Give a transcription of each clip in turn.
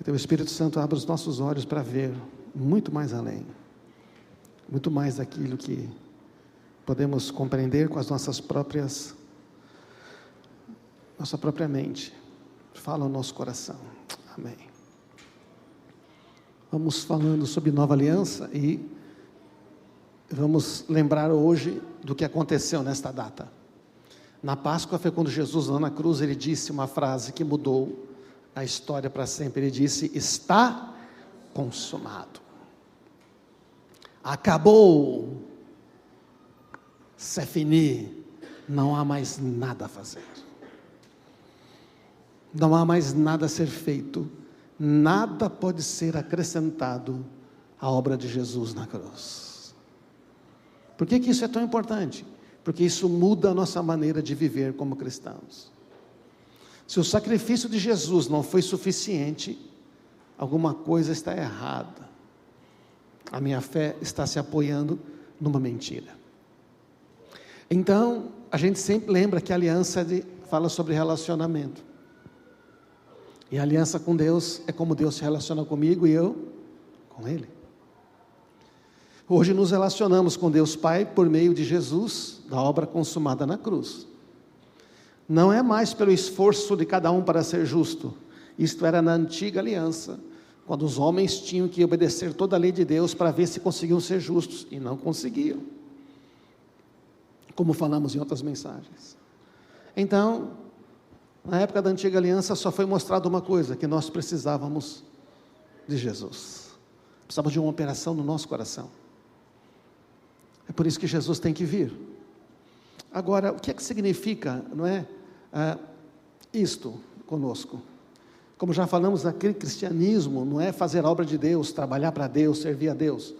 Que Teu Espírito Santo abra os nossos olhos para ver muito mais além, muito mais daquilo que podemos compreender com as nossa própria mente. Fala o nosso coração. Amém. Vamos falando sobre nova aliança e vamos lembrar hoje do que aconteceu nesta data. Na Páscoa foi quando Jesus, lá na cruz, ele disse uma frase que mudou a história para sempre. Ele disse: está consumado. Acabou. C'est fini. Não há mais nada a fazer. Não há mais nada a ser feito. Nada pode ser acrescentado à obra de Jesus na cruz. Por que isso é tão importante? Porque isso muda a nossa maneira de viver como cristãos. Se o sacrifício de Jesus não foi suficiente, alguma coisa está errada. A minha fé está se apoiando numa mentira. Então, a gente sempre lembra que a aliança fala sobre relacionamento. E a aliança com Deus é como Deus se relaciona comigo e eu com Ele. Hoje nos relacionamos com Deus Pai por meio de Jesus, da obra consumada na cruz. Não é mais pelo esforço de cada um para ser justo. Isto era na antiga aliança, quando os homens tinham que obedecer toda a lei de Deus para ver se conseguiam ser justos, e não conseguiam, como falamos em outras mensagens. Então, na época da antiga aliança só foi mostrado uma coisa, que nós precisávamos de Jesus. Precisávamos de uma operação no nosso coração. É por isso que Jesus tem que vir. Agora, o que é que significa, não é, isto conosco? Como já falamos, aquele cristianismo não é fazer a obra de Deus, trabalhar para Deus, servir a Deus.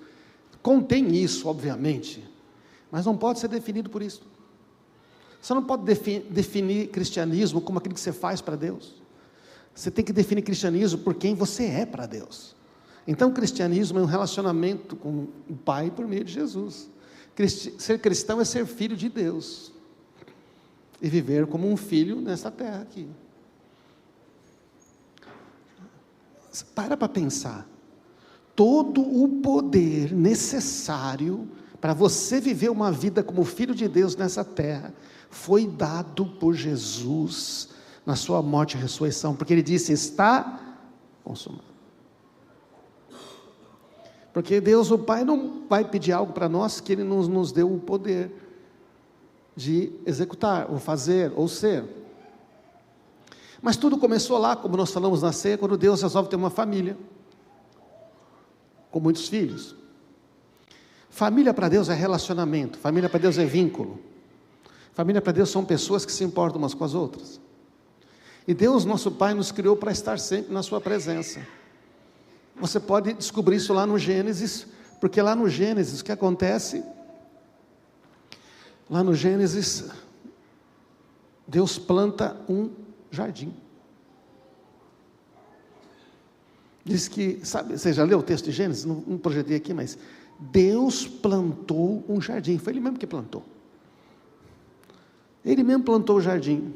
Contém isso, obviamente, mas não pode ser definido por isso. Você não pode definir cristianismo como aquilo que você faz para Deus. Você tem que definir cristianismo por quem você é para Deus. Então, o cristianismo é um relacionamento com o Pai por meio de Jesus. Ser cristão é ser filho de Deus e viver como um filho nessa terra aqui. Para pensar. Todo o poder necessário para você viver uma vida como filho de Deus nessa terra foi dado por Jesus na sua morte e ressurreição, porque Ele disse: está consumado. Porque Deus, o Pai, não vai pedir algo para nós que Ele nos deu o poder de executar, ou fazer, ou ser. Mas tudo começou lá, como nós falamos na ceia, quando Deus resolve ter uma família, com muitos filhos. Família para Deus é relacionamento, família para Deus é vínculo. Família para Deus são pessoas que se importam umas com as outras. E Deus, nosso Pai, nos criou para estar sempre na sua presença. Você pode descobrir isso lá no Gênesis, porque lá no Gênesis, o que acontece? Lá no Gênesis, Deus planta um jardim. Diz que, sabe, você já leu o texto de Gênesis? Não projetei aqui, mas Deus plantou um jardim, foi Ele mesmo que plantou. Ele mesmo plantou o jardim,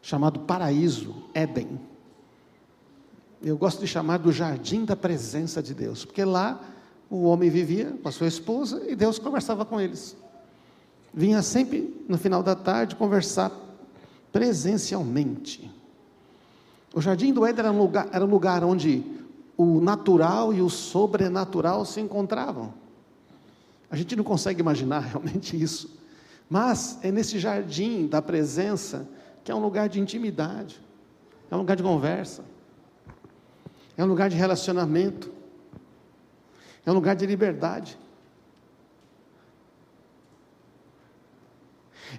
chamado paraíso, Éden. Eu gosto de chamar do jardim da presença de Deus, porque lá o homem vivia com a sua esposa e Deus conversava com eles. Vinha sempre no final da tarde conversar presencialmente. O jardim do Éden era um lugar onde o natural e o sobrenatural se encontravam. A gente não consegue imaginar realmente isso, mas é nesse jardim da presença que é um lugar de intimidade, é um lugar de conversa, é um lugar de relacionamento, é um lugar de liberdade,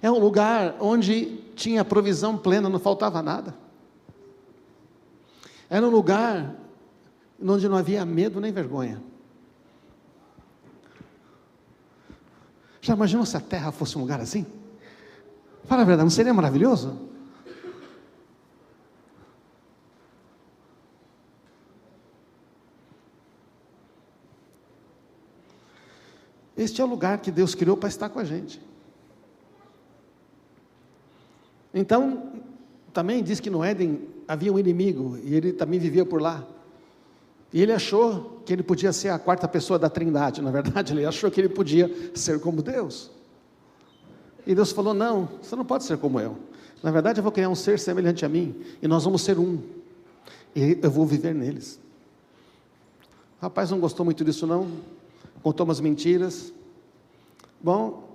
é um lugar onde tinha provisão plena, não faltava nada, era um lugar onde não havia medo nem vergonha. Já imaginou se a terra fosse um lugar assim? Fala a verdade, não seria maravilhoso? Este é o lugar que Deus criou para estar com a gente. Então, também diz que no Éden havia um inimigo, e ele também vivia por lá. E ele achou que ele podia ser a quarta pessoa da Trindade. Na verdade, ele achou que ele podia ser como Deus. E Deus falou: não, você não pode ser como eu. Na verdade, eu vou criar um ser semelhante a mim, e nós vamos ser um. E eu vou viver neles. O rapaz não gostou muito disso não, contou umas mentiras. Bom,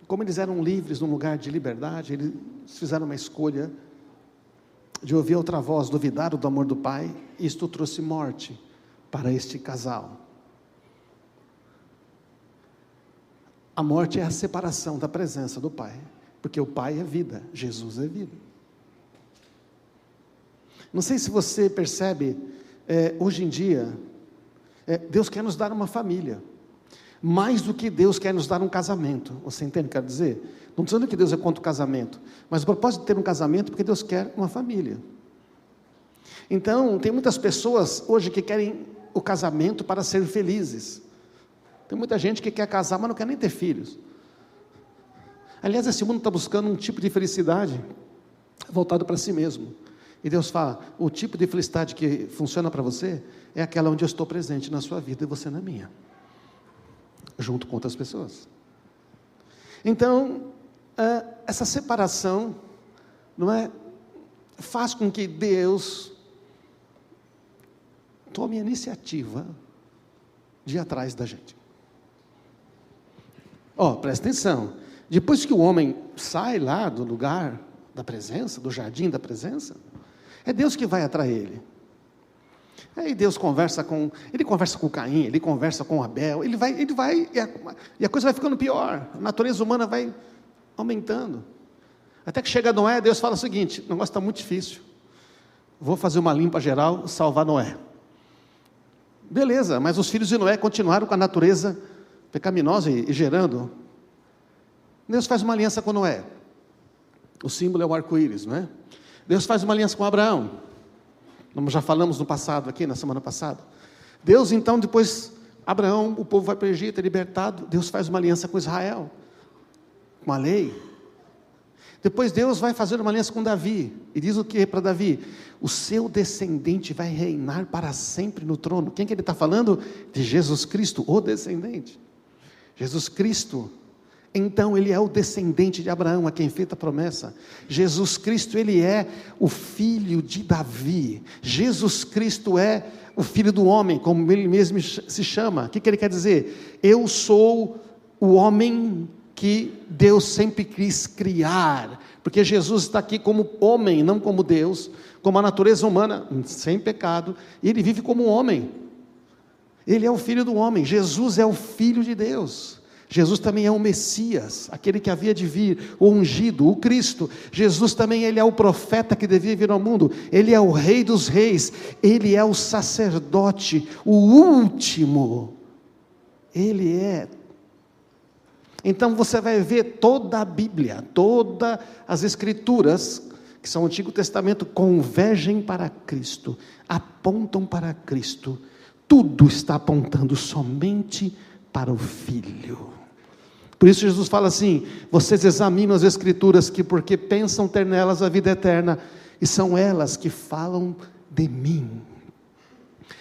como eles eram livres num lugar de liberdade, eles fizeram uma escolha de ouvir outra voz, duvidaram do amor do pai, e isto trouxe morte para este casal. A morte é a separação da presença do pai, porque o pai é vida, Jesus é vida. Não sei se você percebe, hoje em dia, Deus quer nos dar uma família, mais do que Deus quer nos dar um casamento. Você entende o que eu quero dizer? Não estou dizendo que Deus é contra o casamento, mas o propósito de ter um casamento é porque Deus quer uma família. Então, tem muitas pessoas hoje que querem o casamento para ser felizes. Tem muita gente que quer casar, mas não quer nem ter filhos. Aliás, esse mundo está buscando um tipo de felicidade voltado para si mesmo. E Deus fala: o tipo de felicidade que funciona para você é aquela onde eu estou presente na sua vida e você na minha, junto com outras pessoas. Então, essa separação, não é, faz com que Deus tome a iniciativa de ir atrás da gente. Presta atenção, depois que o homem sai lá do lugar da presença, do jardim da presença, é Deus que vai atrair ele. Aí Deus conversa com Caim, ele conversa com Abel, ele vai, e a coisa vai ficando pior, a natureza humana vai aumentando, até que chega Noé. Deus fala o seguinte: o negócio está muito difícil, vou fazer uma limpa geral, salvar Noé. Beleza, mas os filhos de Noé continuaram com a natureza pecaminosa e gerando. Deus faz uma aliança com Noé, o símbolo é o arco-íris, não é? Deus faz uma aliança com Abraão, nós já falamos no passado aqui, na semana passada. Deus então, depois, Abraão, o povo vai para o Egito, é libertado, Deus faz uma aliança com Israel, com a lei. Depois Deus vai fazer uma aliança com Davi, e diz o que para Davi? O seu descendente vai reinar para sempre no trono. Quem que ele está falando? De Jesus Cristo, o descendente. Jesus Cristo, então ele é o descendente de Abraão, a quem feita a promessa. Jesus Cristo, ele é o filho de Davi. Jesus Cristo é o filho do homem, como ele mesmo se chama. O que ele quer dizer? Eu sou o homem que Deus sempre quis criar, porque Jesus está aqui como homem, não como Deus, como a natureza humana, sem pecado, e ele vive como homem. Ele é o filho do homem. Jesus é o filho de Deus. Jesus também é o Messias, aquele que havia de vir, o ungido, o Cristo. Jesus também, ele é o profeta que devia vir ao mundo, ele é o rei dos reis, ele é o sacerdote, o último, ele é. Então você vai ver toda a Bíblia, todas as escrituras, que são o Antigo Testamento, convergem para Cristo, apontam para Cristo, tudo está apontando somente para o Filho. Por isso Jesus fala assim: vocês examinam as Escrituras, porque pensam ter nelas a vida eterna, e são elas que falam de mim.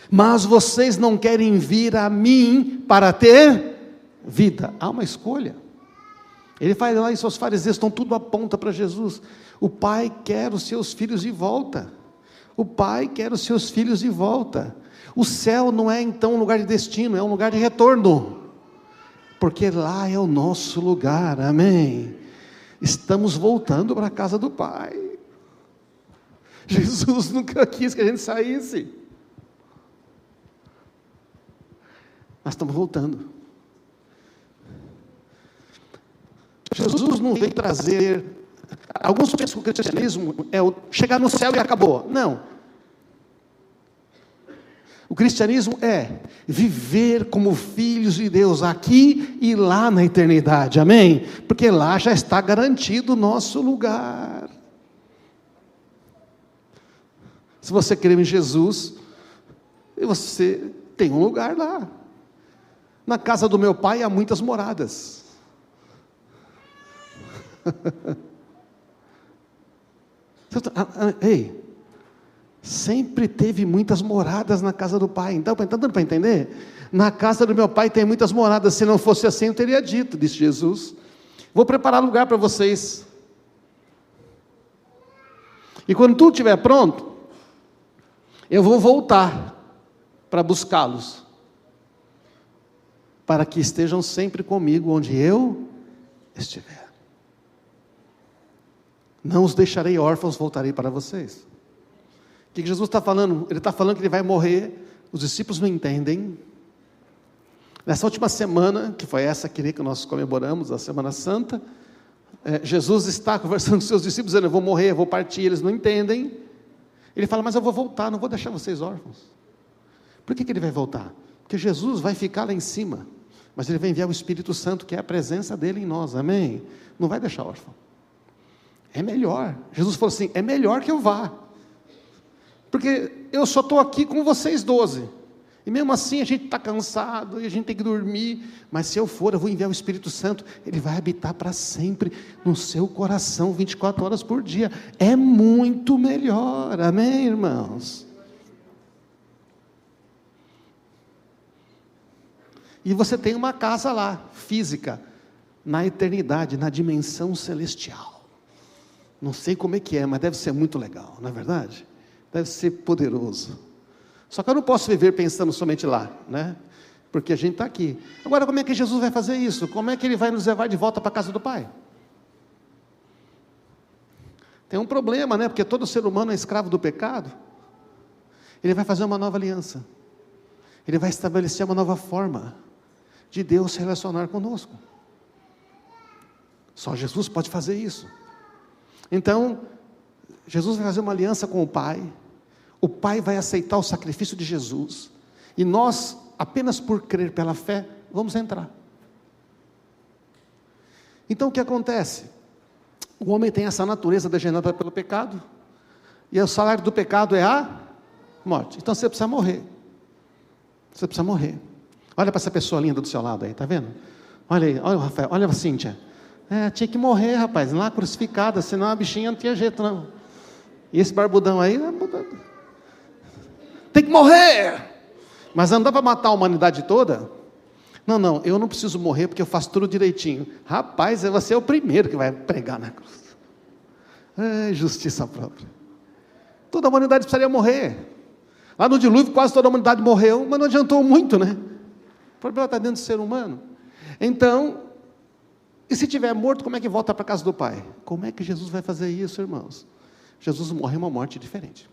Mas vocês não querem vir a mim para ter vida. Há uma escolha. Ele faz lá, e seus fariseus estão tudo aponta para Jesus. O Pai quer os seus filhos de volta. O Pai quer os seus filhos de volta. O céu não é então um lugar de destino, é um lugar de retorno, porque lá é o nosso lugar, amém? Estamos voltando para a casa do Pai. Jesus nunca quis que a gente saísse. Nós estamos voltando. Jesus não veio trazer. Alguns pensam que o cristianismo é chegar no céu e acabou. Não. O cristianismo é viver como filhos de Deus aqui e lá na eternidade, amém? Porque lá já está garantido o nosso lugar. Se você crê em Jesus, você tem um lugar lá. Na casa do meu pai há muitas moradas. Ei, Sempre teve muitas moradas na casa do Pai. Então, está dando para entender? Na casa do meu Pai tem muitas moradas. Se não fosse assim, eu teria dito, disse Jesus. Vou preparar lugar para vocês. E quando tudo estiver pronto, eu vou voltar para buscá-los, para que estejam sempre comigo onde eu estiver. Não os deixarei órfãos, voltarei para vocês. O que Jesus está falando? Ele está falando que ele vai morrer. Os discípulos não entendem. Nessa última semana, que foi essa que nós comemoramos, a Semana Santa, Jesus está conversando com seus discípulos, dizendo, eu vou morrer, eu vou partir, eles não entendem. Ele fala, mas eu vou voltar, não vou deixar vocês órfãos. Por que ele vai voltar? Porque Jesus vai ficar lá em cima, mas ele vai enviar o Espírito Santo, que é a presença dele em nós, amém? Não vai deixar órfão. É melhor. Jesus falou assim, é melhor que eu vá, porque eu só estou aqui com vocês 12, e mesmo assim a gente está cansado, e a gente tem que dormir, mas se eu for, eu vou enviar o Espírito Santo, ele vai habitar para sempre, no seu coração, 24 horas por dia, é muito melhor, amém, irmãos? E você tem uma casa lá, física, na eternidade, na dimensão celestial, não sei como é que é, mas deve ser muito legal, não é verdade? Deve ser poderoso. Só que eu não posso viver pensando somente lá, né? Porque a gente está aqui. Agora, como é que Jesus vai fazer isso? Como é que ele vai nos levar de volta para a casa do Pai? Tem um problema, né? Porque todo ser humano é escravo do pecado. Ele vai fazer uma nova aliança. Ele vai estabelecer uma nova forma de Deus se relacionar conosco. Só Jesus pode fazer isso. Então, Jesus vai fazer uma aliança com o Pai. O Pai vai aceitar o sacrifício de Jesus, e nós, apenas por crer pela fé, vamos entrar. Então o que acontece? O homem tem essa natureza degenerada pelo pecado, e o salário do pecado é a morte. Então você precisa morrer. Você precisa morrer. Olha para essa pessoa linda do seu lado aí, está vendo? Olha aí, olha o Rafael, olha a Cíntia. Tinha que morrer, rapaz, lá crucificada, senão a bichinha não tinha jeito não. E esse barbudão aí, tem que morrer, mas andar para matar a humanidade toda? Não, eu não preciso morrer porque eu faço tudo direitinho. Rapaz, você é o primeiro que vai pregar na cruz. Justiça própria. Toda a humanidade precisaria morrer. Lá no dilúvio quase toda a humanidade morreu, mas não adiantou muito, né? O problema está dentro do ser humano. Então, e se tiver morto, como é que volta para a casa do Pai? Como é que Jesus vai fazer isso, irmãos? Jesus morreu uma morte diferente.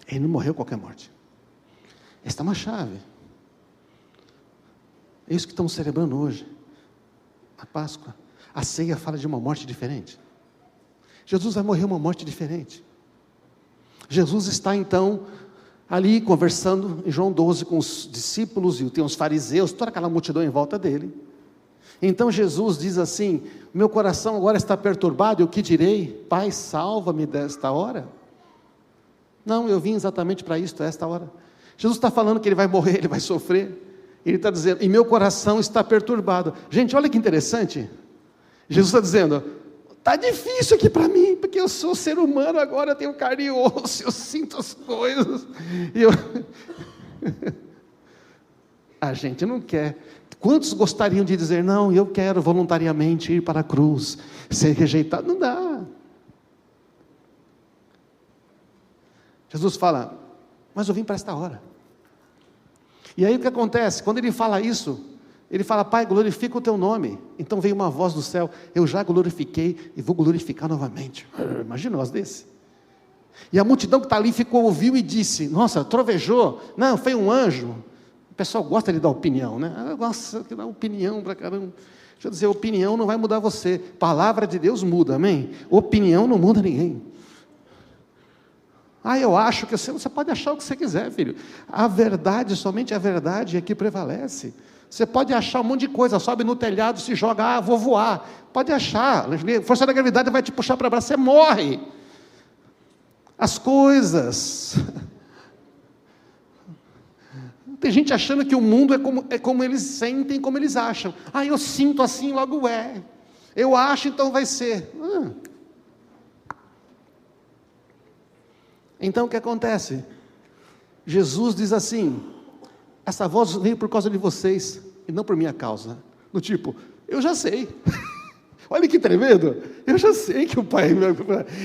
Ele não morreu qualquer morte. Esta é uma chave. É isso que estamos celebrando hoje. A Páscoa. A ceia fala de uma morte diferente. Jesus vai morrer uma morte diferente. Jesus está então ali conversando em João 12 com os discípulos, e tem os fariseus, toda aquela multidão em volta dele. Então Jesus diz assim, meu coração agora está perturbado, e o que direi? Pai, salva-me desta hora. Não, eu vim exatamente para isto, a esta hora. Jesus está falando que ele vai morrer, ele vai sofrer. Ele está dizendo, e meu coração está perturbado. Gente, olha que interessante. Jesus está dizendo, está difícil aqui para mim, porque eu sou ser humano agora, eu tenho carne e osso, eu sinto as coisas. A gente não quer. Quantos gostariam de dizer, não, eu quero voluntariamente ir para a cruz, ser rejeitado? Não dá. Jesus fala, mas eu vim para esta hora. E aí o que acontece? Quando ele fala isso, ele fala, Pai, glorifica o teu nome. Então veio uma voz do céu, eu já glorifiquei e vou glorificar novamente. Imagina nós desse. E a multidão que está ali ouviu e disse, nossa, trovejou. Não, foi um anjo. O pessoal gosta de dar opinião, né? Nossa, que dá opinião para caramba. Deixa eu dizer, opinião não vai mudar você. Palavra de Deus muda, amém? Opinião não muda ninguém. Eu acho que você pode achar o que você quiser, filho. A verdade, somente a verdade é que prevalece. Você pode achar um monte de coisa, sobe no telhado, se joga, vou voar. Pode achar, a força da gravidade vai te puxar para baixo, você morre. As coisas. Tem gente achando que o mundo é como eles sentem, como eles acham. Eu sinto assim, logo é. Eu acho, então vai ser. Então o que acontece? Jesus diz assim: essa voz veio por causa de vocês e não por minha causa. Do tipo, eu já sei. Olha que tremendo. Eu já sei que o Pai,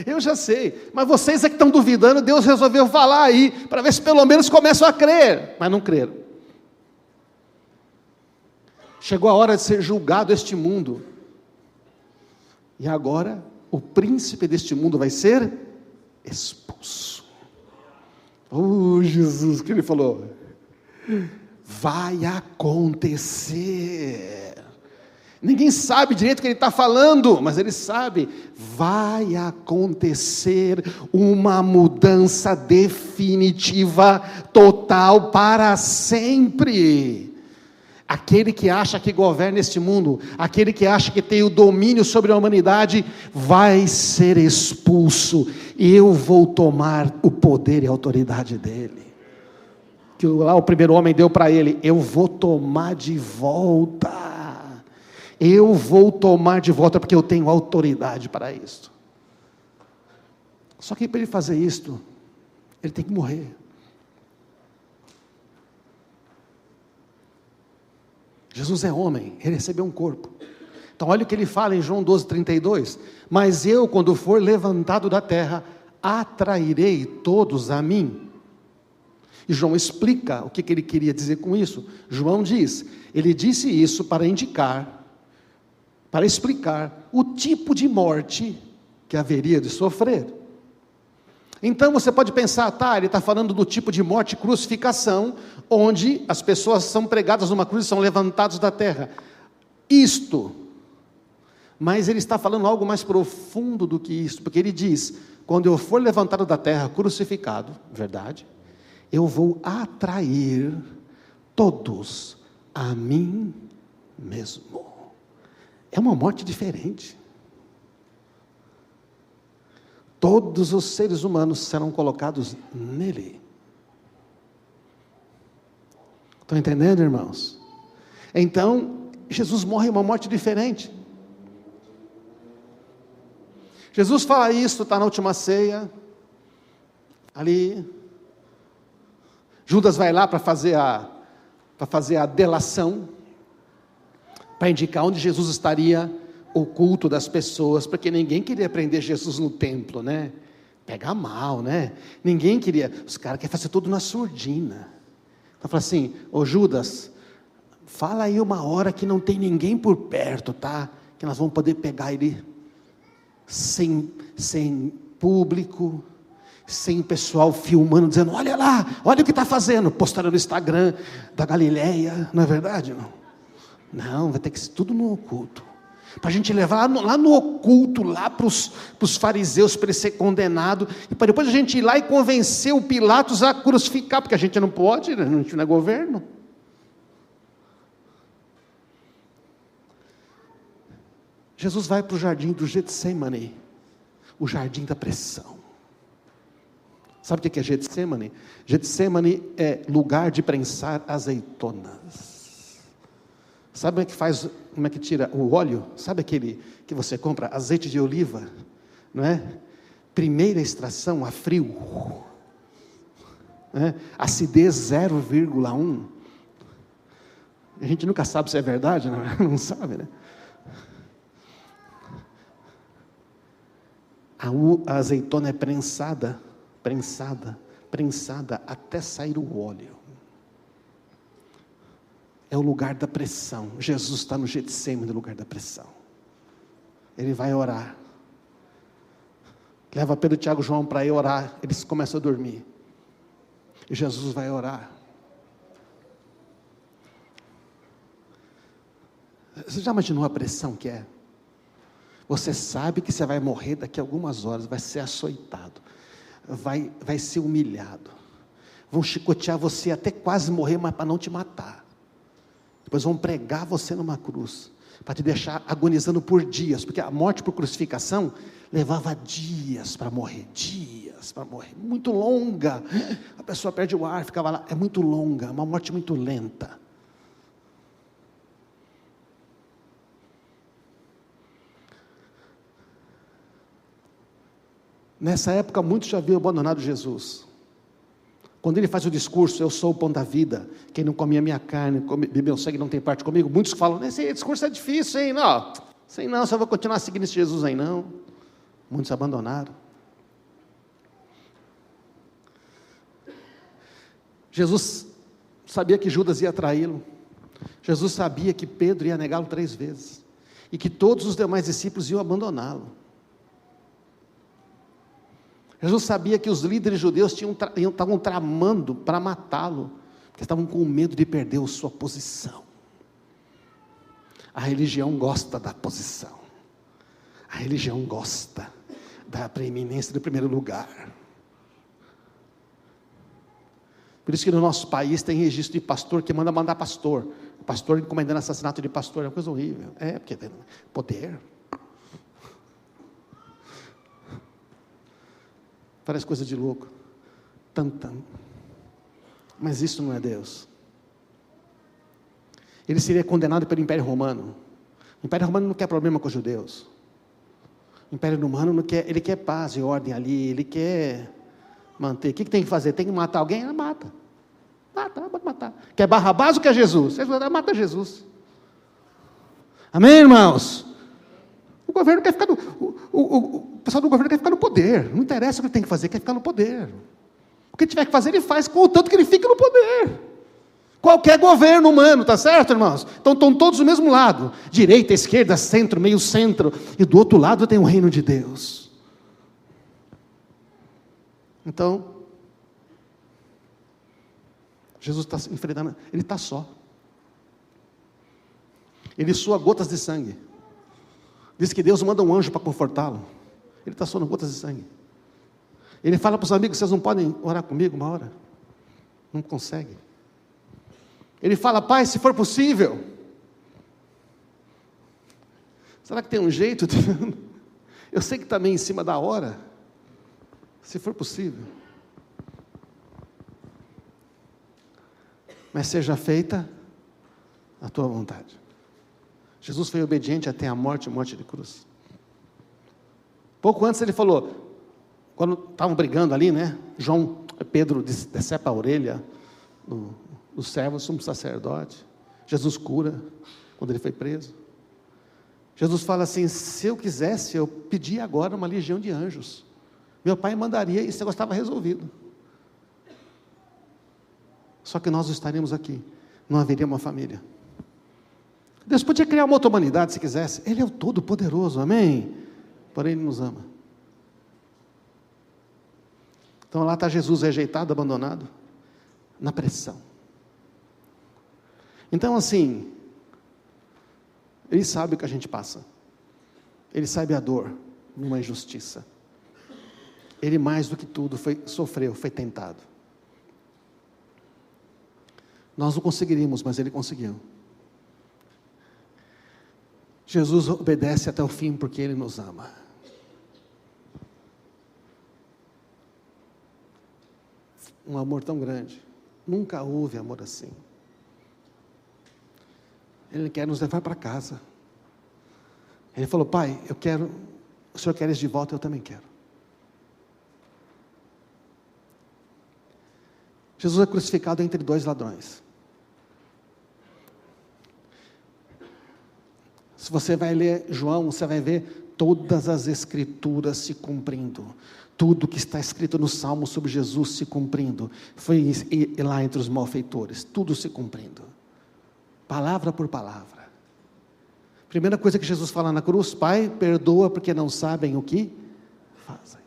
eu já sei. Mas vocês é que estão duvidando. Deus resolveu falar aí para ver se pelo menos começam a crer, mas não creram. Chegou a hora de ser julgado este mundo. E agora o príncipe deste mundo vai ser expulso. Oh, Jesus, o que ele falou? Vai acontecer. Ninguém sabe direito o que ele está falando, mas ele sabe. Vai acontecer uma mudança definitiva, total, para sempre. Aquele que acha que governa este mundo, aquele que acha que tem o domínio sobre a humanidade, vai ser expulso. Eu vou tomar o poder e a autoridade dele. Que lá o primeiro homem deu para ele, eu vou tomar de volta. Eu vou tomar de volta, porque eu tenho autoridade para isso. Só que para ele fazer isto, ele tem que morrer. Jesus é homem, ele recebeu um corpo. Então olha o que ele fala em João 12:32. Mas eu, quando for levantado da terra, atrairei todos a mim. E João explica o que ele queria dizer com isso. João diz, ele disse isso para indicar, para explicar o tipo de morte que haveria de sofrer. Então você pode pensar, tá, ele está falando do tipo de morte, crucificação, onde as pessoas são pregadas numa cruz e são levantados da terra. Mas ele está falando algo mais profundo do que isso, porque ele diz, quando eu for levantado da terra, crucificado, verdade, eu vou atrair todos a mim mesmo. É uma morte diferente. Todos os seres humanos serão colocados nele. Estão entendendo, irmãos? Então, Jesus morre uma morte diferente. Jesus fala isso, está na última ceia, ali. Judas vai lá para fazer a delação, para indicar onde Jesus estaria oculto das pessoas, porque ninguém queria prender Jesus no templo, né? Pegar mal, né? Ninguém queria, os caras querem fazer tudo na surdina. Então fala assim, ô Judas, fala aí uma hora que não tem ninguém por perto, tá? Que nós vamos poder pegar ele sem público, sem pessoal filmando, dizendo, olha lá, olha o que está fazendo, postando no Instagram da Galileia, não é verdade? Não, vai ter que ser tudo no oculto. Para a gente levar lá no oculto, lá para os fariseus, para ele ser condenado, e para depois a gente ir lá e convencer o Pilatos a crucificar, porque a gente não pode, a gente não é governo. Jesus vai para o jardim do Getsemane, o jardim da pressão. Sabe o que é Getsemane? Getsemane é lugar de prensar azeitonas. Sabe como é que tira o óleo? Sabe aquele que você compra, azeite de oliva, não é? Primeira extração a frio, né? Acidez 0,1. A gente nunca sabe se é verdade, não sabe, né? A azeitona é prensada até sair o óleo. É o lugar da pressão. Jesus está no Getsemane, no lugar da pressão. Ele vai orar. Leva Pedro, Tiago e João para ir orar. Eles começam a dormir. E Jesus vai orar. Você já imaginou a pressão que é? Você sabe que você vai morrer daqui a algumas horas, vai ser açoitado, vai ser humilhado, vão chicotear você até quase morrer, mas para não te matar. Depois vão pregar você numa cruz, para te deixar agonizando por dias, porque a morte por crucificação levava dias para morrer, muito longa, a pessoa perde o ar, ficava lá, é muito longa, uma morte muito lenta. Nessa época, muitos já haviam abandonado Jesus. Quando ele faz o discurso, eu sou o pão da vida, quem não come a minha carne, bebe meu sangue, não tem parte comigo. Muitos falam, esse discurso é difícil, hein? Não, sei não, só vou continuar seguindo esse Jesus aí, não. Muitos abandonaram. Jesus sabia que Judas ia traí-lo. Jesus sabia que Pedro ia negá-lo 3 vezes. E que todos os demais discípulos iam abandoná-lo. Jesus sabia que os líderes judeus estavam tramando para matá-lo, porque estavam com medo de perder a sua posição. A religião gosta da posição. A religião gosta da preeminência do primeiro lugar. Por isso que no nosso país tem registro de pastor que manda mandar pastor. O pastor encomendando assassinato de pastor é uma coisa horrível. Porque tem poder. Parece coisa de louco. Mas isso não é Deus. Ele seria condenado pelo Império Romano. O Império Romano não quer problema com os judeus. O Império Romano não quer, ele quer paz e ordem ali, ele quer manter. O que tem que fazer? Tem que matar alguém? Ele mata. Pode matar. Quer Barrabás ou quer Jesus? Ele mata Jesus. Amém, irmãos? O governo quer ficar o pessoal do governo quer ficar no poder. Não interessa o que ele tem que fazer, quer ficar no poder. O que tiver que fazer, ele faz, contanto que ele fique no poder. Qualquer governo humano, tá certo, irmãos? Então estão todos do mesmo lado. Direita, esquerda, centro, meio centro. E do outro lado tem o reino de Deus. Então, Jesus está enfrentando, ele está só. Ele sua gotas de sangue. Diz que Deus manda um anjo para confortá-lo. Ele está suando gotas de sangue. Ele fala para os amigos, vocês não podem orar comigo uma hora? Não consegue. Ele fala, Pai, se for possível. Será que tem um jeito? Eu sei que está meio em cima da hora. Se for possível. Mas seja feita a tua vontade. Jesus foi obediente até a morte de cruz. Pouco antes ele falou, quando estavam brigando ali, né? Pedro decepa a orelha do servo, sumo sacerdote. Jesus cura, quando ele foi preso. Jesus fala assim, se eu quisesse, eu pedia agora uma legião de anjos. Meu pai mandaria e esse negócio estava resolvido. Só que nós não estaríamos aqui, não haveria uma família. Deus podia criar uma outra humanidade se quisesse. Ele é o Todo-Poderoso, amém? Porém Ele nos ama. Então lá está Jesus rejeitado, abandonado, na pressão. Então assim, Ele sabe o que a gente passa. Ele sabe a dor numa injustiça. Ele mais do que tudo sofreu, foi tentado. Nós não conseguiríamos, mas Ele conseguiu. Jesus obedece até o fim porque Ele nos ama. Um amor tão grande. Nunca houve amor assim. Ele quer nos levar para casa. Ele falou, Pai, o Senhor quer isso de volta, eu também quero. Jesus é crucificado entre 2 ladrões. Se você vai ler João, você vai ver todas as escrituras se cumprindo. Tudo que está escrito no Salmo sobre Jesus se cumprindo. Foi lá entre os malfeitores, tudo se cumprindo. Palavra por palavra. Primeira coisa que Jesus fala na cruz, Pai, perdoa porque não sabem o que fazem.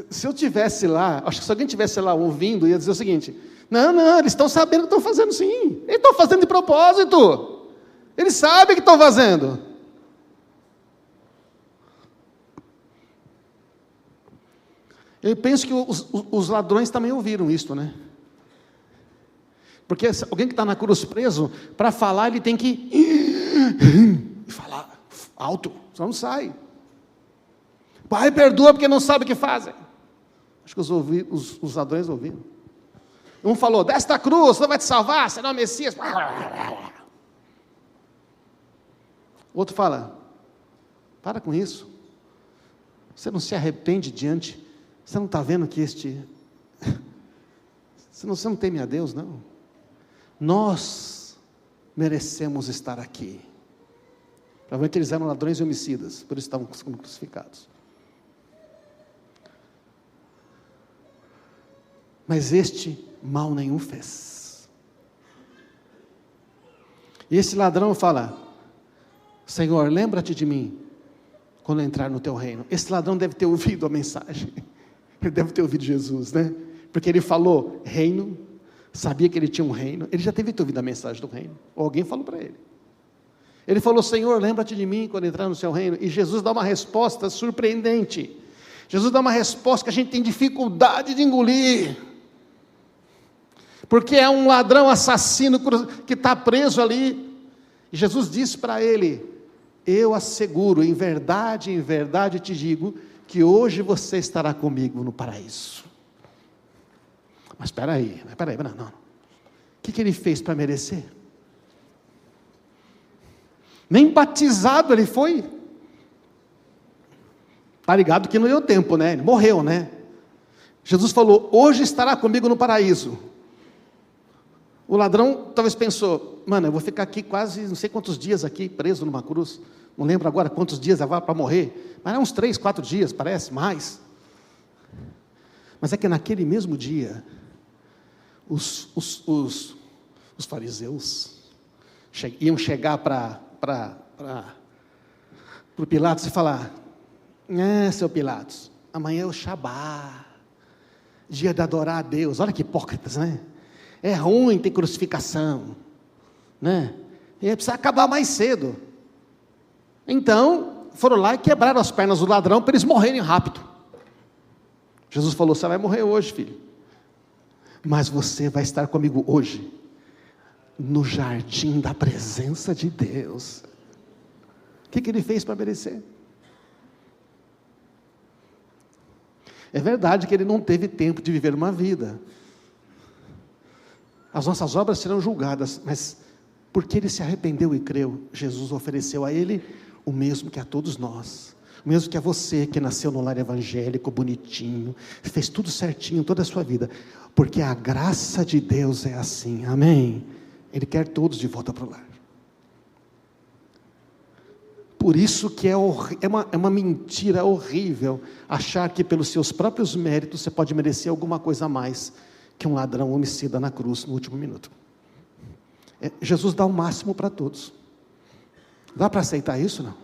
Se eu tivesse lá, acho que se alguém tivesse lá ouvindo, ia dizer o seguinte, não, eles estão sabendo que estão fazendo sim, eles estão fazendo de propósito, eles sabem que estão fazendo. Eu penso que os ladrões também ouviram isso, né? Porque alguém que está na cruz preso, para falar ele tem que falar alto, senão não sai. Pai, perdoa porque não sabe o que fazem. Acho que os ladrões ouviram. Um falou, desta cruz, não vai te salvar, será o Messias. O outro fala, Para com isso. Você não se arrepende diante, você não está vendo que você não teme a Deus, não. Nós merecemos estar aqui. Provavelmente eles eram ladrões e homicidas, por isso estavam crucificados. Mas este mal nenhum fez. E esse ladrão fala: Senhor, lembra-te de mim quando eu entrar no teu reino. Esse ladrão deve ter ouvido a mensagem, ele deve ter ouvido Jesus, né? Porque ele falou reino, sabia que ele tinha um reino, ele já teve ouvido a mensagem do reino, ou alguém falou para ele. Ele falou: Senhor, lembra-te de mim quando entrar no seu reino. E Jesus dá uma resposta surpreendente. Jesus dá uma resposta que a gente tem dificuldade de engolir, porque é um ladrão assassino que está preso ali. E Jesus disse para ele: eu asseguro, em verdade te digo, que hoje você estará comigo no paraíso. Mas espera aí, não. O que ele fez para merecer? Nem batizado ele foi. Está ligado que não deu tempo, né? Ele morreu, né? Jesus falou: hoje estará comigo no paraíso. O ladrão talvez pensou: mano, eu vou ficar aqui quase não sei quantos dias aqui, preso numa cruz. Não lembro agora quantos dias vai para morrer. Mas é uns 3, 4 dias, parece, mais. Mas é que naquele mesmo dia, os fariseus iam chegar para o Pilatos e falar: seu Pilatos, amanhã é o Shabá, dia de adorar a Deus. Olha que hipócritas, né? É ruim ter crucificação, né? E precisa acabar mais cedo. Então, foram lá e quebraram as pernas do ladrão para eles morrerem rápido. Jesus falou: você vai morrer hoje, filho, mas você vai estar comigo hoje, no jardim da presença de Deus. O que ele fez para merecer? É verdade que ele não teve tempo de viver uma vida. As nossas obras serão julgadas, mas porque ele se arrependeu e creu, Jesus ofereceu a ele o mesmo que a todos nós, o mesmo que a você que nasceu no lar evangélico, bonitinho, fez tudo certinho toda a sua vida, porque a graça de Deus é assim, amém? Ele quer todos de volta para o lar. Por isso que é uma mentira horrível achar que pelos seus próprios méritos você pode merecer alguma coisa a mais que um ladrão homicida na cruz no último minuto. Jesus dá o máximo para todos. Dá para aceitar isso, não?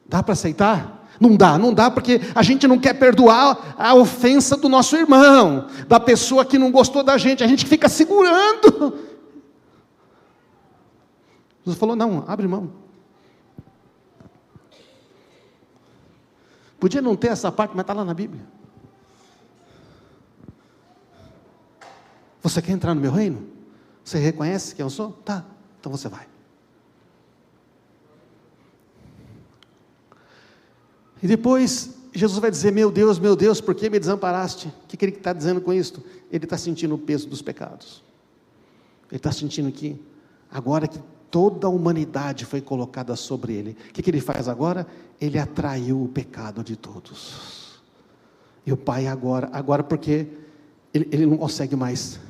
Dá para aceitar? Não dá porque a gente não quer perdoar a ofensa do nosso irmão, da pessoa que não gostou da gente, a gente fica segurando. Jesus falou: não, abre mão. Podia não ter essa parte, mas está lá na Bíblia. Você quer entrar no meu reino? Você reconhece quem eu sou? Tá, então você vai. E depois Jesus vai dizer: meu Deus, por que me desamparaste? O que ele está dizendo com isso? Ele está sentindo o peso dos pecados. Ele está sentindo que agora que toda a humanidade foi colocada sobre ele, o que ele faz agora? Ele atraiu o pecado de todos. E o Pai agora porque ele não consegue mais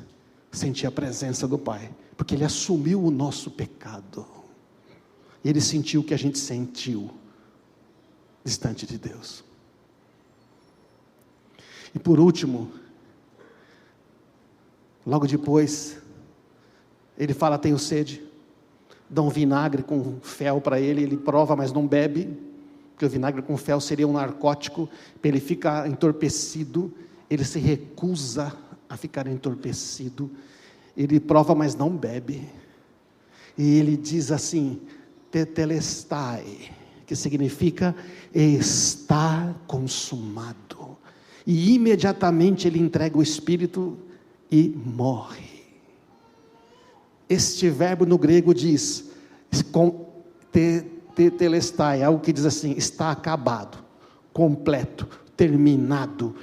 sentir a presença do Pai, porque ele assumiu o nosso pecado. Ele sentiu o que a gente sentiu, distante de Deus. E por último, logo depois, ele fala: tenho sede. Dá um vinagre com fel para ele, ele prova, mas não bebe, porque o vinagre com fel seria um narcótico, ele fica entorpecido, ele se recusa a ficar entorpecido, ele prova, mas não bebe, e ele diz assim: tetelestai, que significa está consumado, e imediatamente ele entrega o espírito e morre. Este verbo no grego diz, tetelestai, algo que diz assim: está acabado, completo, terminado,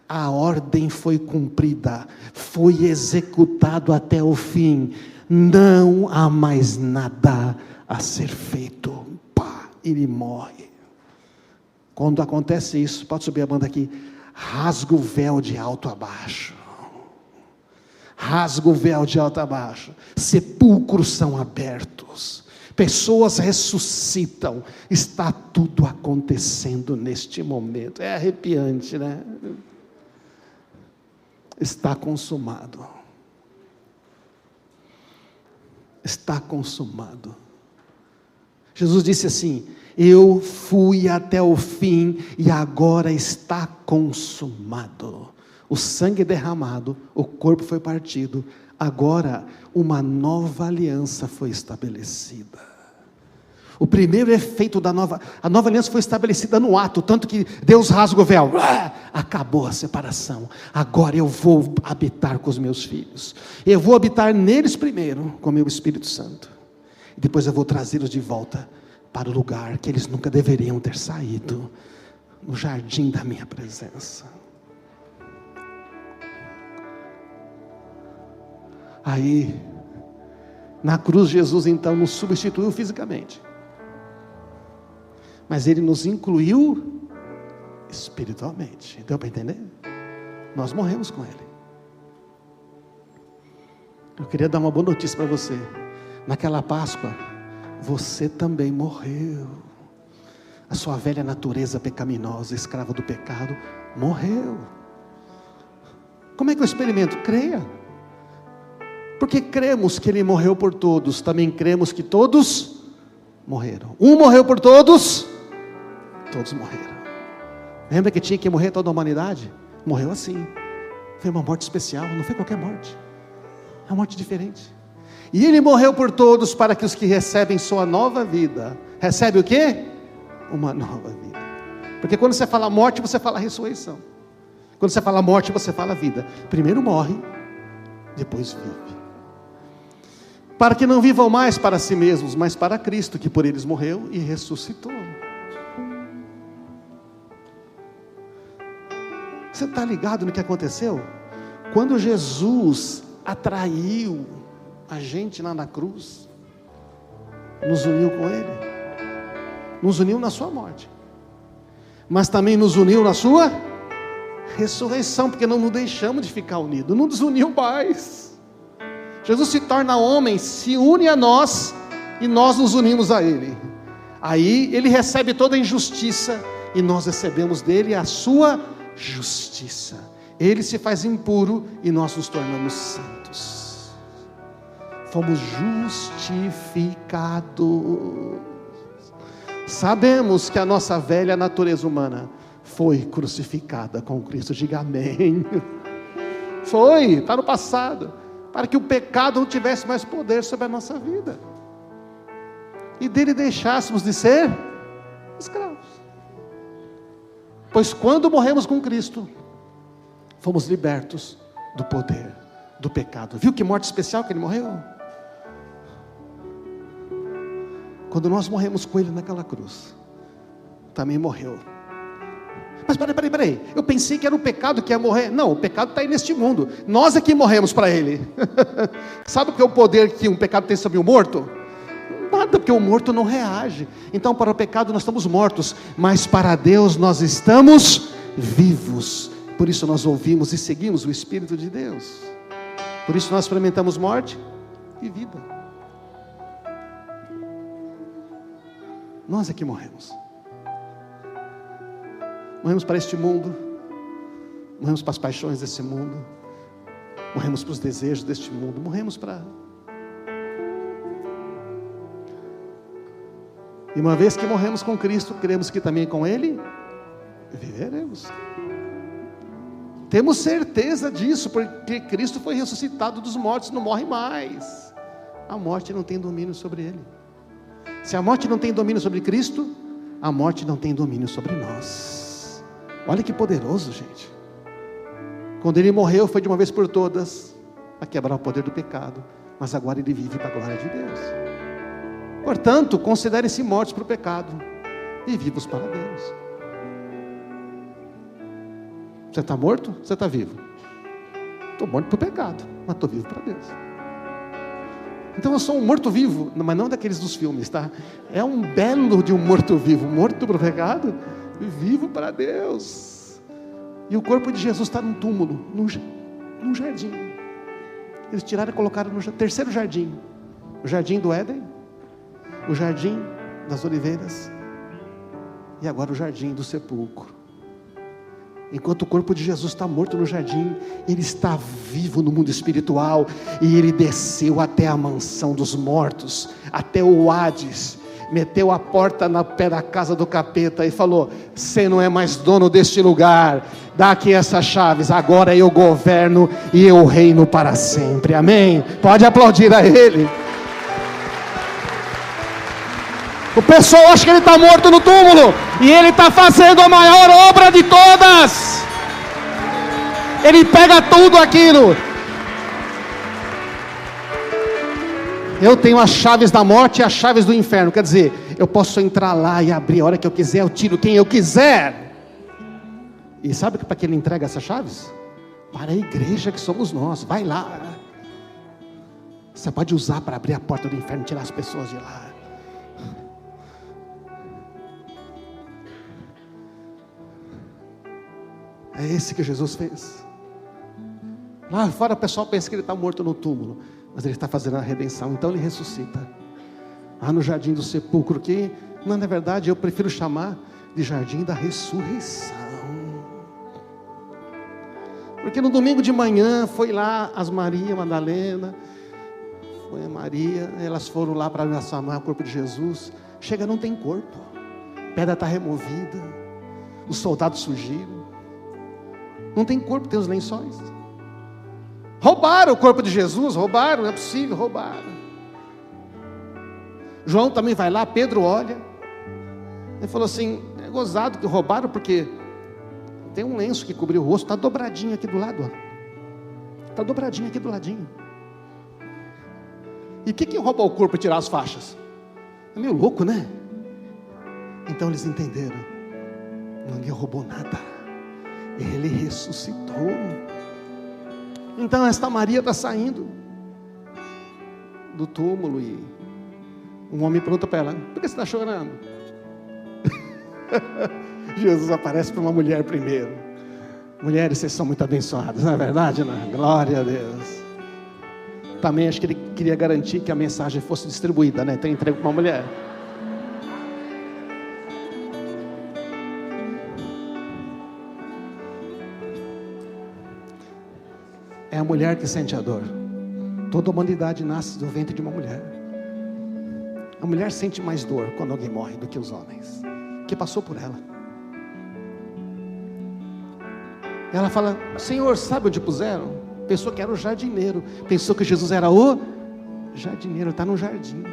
a ordem foi cumprida, foi executado até o fim, não há mais nada a ser feito. Pá, ele morre. Quando acontece isso, pode subir a banda aqui, rasga o véu de alto a baixo. Rasga o véu de alto a baixo. Sepulcros são abertos. Pessoas ressuscitam. Está tudo acontecendo neste momento. É arrepiante, né? Está consumado. Está consumado. Jesus disse assim: eu fui até o fim e agora está consumado. O sangue derramado, o corpo foi partido, agora uma nova aliança foi estabelecida. O primeiro efeito a nova aliança foi estabelecida no ato, tanto que Deus rasga o véu, acabou a separação, agora eu vou habitar com os meus filhos, eu vou habitar neles primeiro, com o meu Espírito Santo, e depois eu vou trazê-los de volta para o lugar que eles nunca deveriam ter saído, no jardim da minha presença. Aí, na cruz, Jesus então nos substituiu fisicamente, mas Ele nos incluiu espiritualmente. Deu para entender? Nós morremos com Ele. Eu queria dar uma boa notícia para você. Naquela Páscoa, você também morreu. A sua velha natureza pecaminosa, escrava do pecado, morreu. Como é que eu experimento? Creia. Porque cremos que Ele morreu por todos, também cremos que todos morreram. Um morreu por todos, todos morreram. Lembra que tinha que morrer toda a humanidade? Morreu assim. Foi uma morte especial, não foi qualquer morte. É uma morte diferente. E Ele morreu por todos para que os que recebem sua nova vida, recebe o quê? Uma nova vida. Porque quando você fala morte, você fala ressurreição. Quando você fala morte, você fala vida. Primeiro morre, depois vive. Para que não vivam mais para si mesmos, mas para Cristo, que por eles morreu e ressuscitou. Você está ligado no que aconteceu? Quando Jesus atraiu a gente lá na cruz, nos uniu com Ele, nos uniu na sua morte, mas também nos uniu na sua ressurreição, porque não nos deixamos de ficar unidos, não nos uniu mais. Jesus se torna homem, se une a nós, e nós nos unimos a Ele. Aí Ele recebe toda a injustiça, e nós recebemos dele a sua justiça. Ele se faz impuro, e nós nos tornamos santos. Fomos justificados. Sabemos que a nossa velha natureza humana foi crucificada com Cristo. Diga amém. Foi, está no passado, para que o pecado não tivesse mais poder sobre a nossa vida, e dele deixássemos de ser escravos. Pois quando morremos com Cristo, fomos libertos do poder do pecado. Viu que morte especial que Ele morreu? Quando nós morremos com Ele naquela cruz, também morreu. Mas peraí, eu pensei que era o pecado que ia morrer. Não, o pecado está aí neste mundo, nós é que morremos para ele. Sabe o que é o poder que um pecado tem sobre o morto? Nada, porque o morto não reage. Então para o pecado nós estamos mortos, mas para Deus nós estamos vivos. Por isso nós ouvimos e seguimos o Espírito de Deus. Por isso nós experimentamos morte e vida. Nós é que morremos. Morremos para este mundo, morremos para as paixões desse mundo, morremos para os desejos deste mundo, morremos para... E uma vez que morremos com Cristo, cremos que também com Ele viveremos. Temos certeza disso, porque Cristo foi ressuscitado dos mortos, não morre mais. A morte não tem domínio sobre Ele. Se a morte não tem domínio sobre Cristo, a morte não tem domínio sobre nós. Olha que poderoso, gente. Quando Ele morreu, foi de uma vez por todas, para quebrar o poder do pecado, mas agora Ele vive para a glória de Deus. Portanto, considerem-se mortos para o pecado e vivos para Deus. Você está morto? Você está vivo? Estou morto para o pecado, mas estou vivo para Deus. Então eu sou um morto-vivo, mas não daqueles dos filmes, tá? É um belo de um morto-vivo, morto para o pecado vivo para Deus. E o corpo de Jesus está num túmulo, num jardim. Eles tiraram e colocaram no terceiro jardim. O jardim do Éden, o jardim das oliveiras e agora o jardim do sepulcro. Enquanto o corpo de Jesus está morto no jardim, ele está vivo no mundo espiritual, e ele desceu até a mansão dos mortos, até o Hades, meteu a porta no pé da casa do capeta e falou: você não é mais dono deste lugar, dá aqui essas chaves, agora eu governo e eu reino para sempre. Amém? Pode aplaudir a ele. O pessoal acha que ele está morto no túmulo, e ele está fazendo a maior obra de todas. Ele pega tudo aquilo. Eu tenho as chaves da morte e as chaves do inferno. Quer dizer, eu posso entrar lá e abrir a hora que eu quiser, eu tiro quem eu quiser. E sabe para que ele entrega essas chaves? Para a igreja que somos nós. Vai lá. Você pode usar para abrir a porta do inferno e tirar as pessoas de lá. É esse que Jesus fez. Lá fora o pessoal pensa que ele está morto no túmulo, mas ele está fazendo a redenção. Então ele ressuscita. Lá no jardim do sepulcro, que na verdade eu prefiro chamar de jardim da ressurreição. Porque no domingo de manhã foi lá as Maria Madalena, foi a Maria, elas foram lá para embalsamar o corpo de Jesus. Chega, não tem corpo, a pedra está removida, os soldados fugiram. Não tem corpo, tem os lençóis. Roubaram o corpo de Jesus, roubaram, não é possível, roubaram. João também vai lá, Pedro olha. Ele falou assim: é gozado que roubaram, porque tem um lenço que cobriu o rosto, está dobradinho aqui do lado. Está dobradinho aqui do ladinho. E o que rouba o corpo e tirar as faixas? É meio louco, né? Então eles entenderam. Ninguém roubou nada. Ele ressuscitou. Então esta Maria está saindo do túmulo e um homem pergunta para ela: por que você está chorando? Jesus aparece para uma mulher primeiro. Mulheres, vocês são muito abençoadas, não é verdade? Não? Glória a Deus. Também acho que ele queria garantir que a mensagem fosse distribuída, né? Então entrega para uma mulher. É a mulher que sente a dor. Toda a humanidade nasce do ventre de uma mulher. A mulher sente mais dor quando alguém morre do que os homens, que passou por ela. Ela fala: Senhor, sabe onde puseram? Pensou que era o jardineiro. Pensou que Jesus era o jardineiro, está no jardim.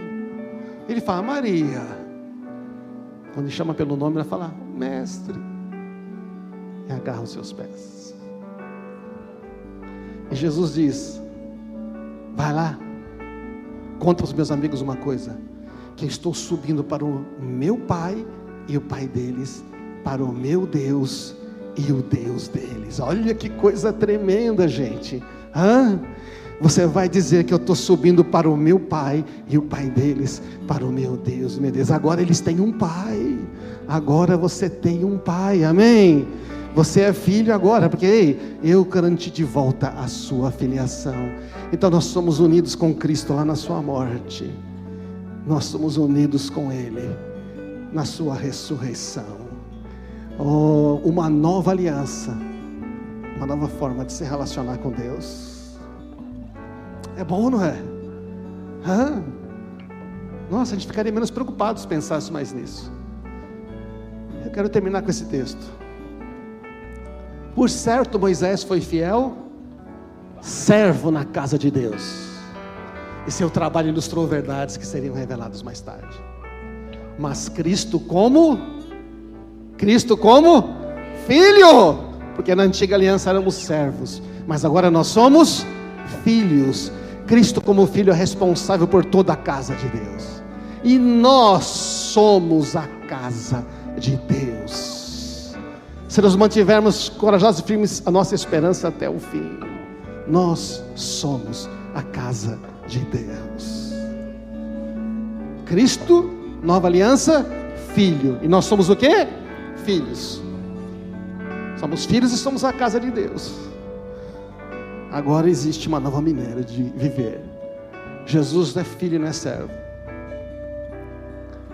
Ele fala: Maria. Quando ele chama pelo nome, ela fala: Mestre. E agarra os seus pés. E Jesus diz: vai lá, conta para os meus amigos uma coisa, que eu estou subindo para o meu Pai e o Pai deles, para o meu Deus e o Deus deles. Olha que coisa tremenda, gente. Você vai dizer que eu estou subindo para o meu Pai e o Pai deles, para o meu Deus, meu Deus. Agora eles têm um Pai. Agora você tem um Pai, amém? Você é filho agora, porque ei, eu garanti de volta a sua filiação. Então nós somos unidos com Cristo lá na sua morte. Nós somos unidos com Ele na sua ressurreição. Uma nova aliança, uma nova forma de se relacionar com Deus. É bom, não é? Nossa, a gente ficaria menos preocupado se pensasse mais nisso. Eu quero terminar com esse texto. Por certo, Moisés foi fiel servo na casa de Deus, e seu trabalho ilustrou verdades que seriam reveladas mais tarde. Mas Cristo como filho, porque na antiga aliança éramos servos, mas agora nós somos filhos. Cristo como filho é responsável por toda a casa de Deus, e nós somos a casa de Deus. Se nós mantivermos corajosos e firmes a nossa esperança até o fim, nós somos a casa de Deus. Cristo, nova aliança, filho. E nós somos o quê? filhos. Somos filhos e somos a casa de Deus. Agora existe uma nova maneira de viver. Jesus não é filho e não é servo.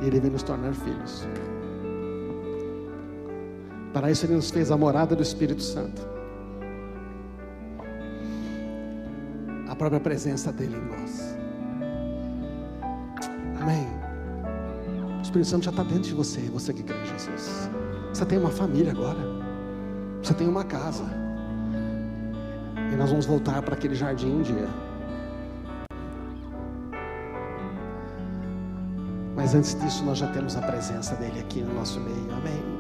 Ele veio nos tornar filhos. Para isso Ele nos fez a morada do Espírito Santo. A própria presença dEle em nós. Amém. O Espírito Santo já está dentro de você. Você que crê em Jesus. Você tem uma família agora. Você tem uma casa. E nós vamos voltar para aquele jardim um dia. Mas antes disso nós já temos a presença dEle aqui no nosso meio. Amém.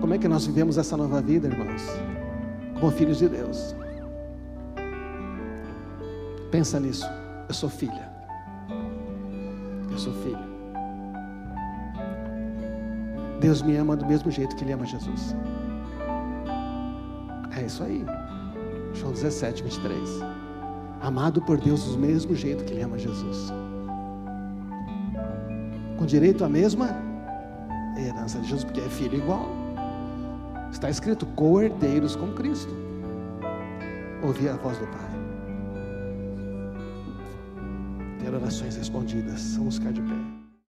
Como é que nós vivemos essa nova vida, irmãos? Como filhos de Deus. Pensa nisso. Eu sou filha. Eu sou filho. Deus me ama do mesmo jeito que Ele ama Jesus. É isso aí. João 17, 23. Amado por Deus do mesmo jeito que Ele ama Jesus. Com direito à mesma herança de Jesus, porque é filho igual. Está escrito, co-herdeiros com Cristo. Ouvir a voz do Pai. Ter orações respondidas. Vamos ficar de pé.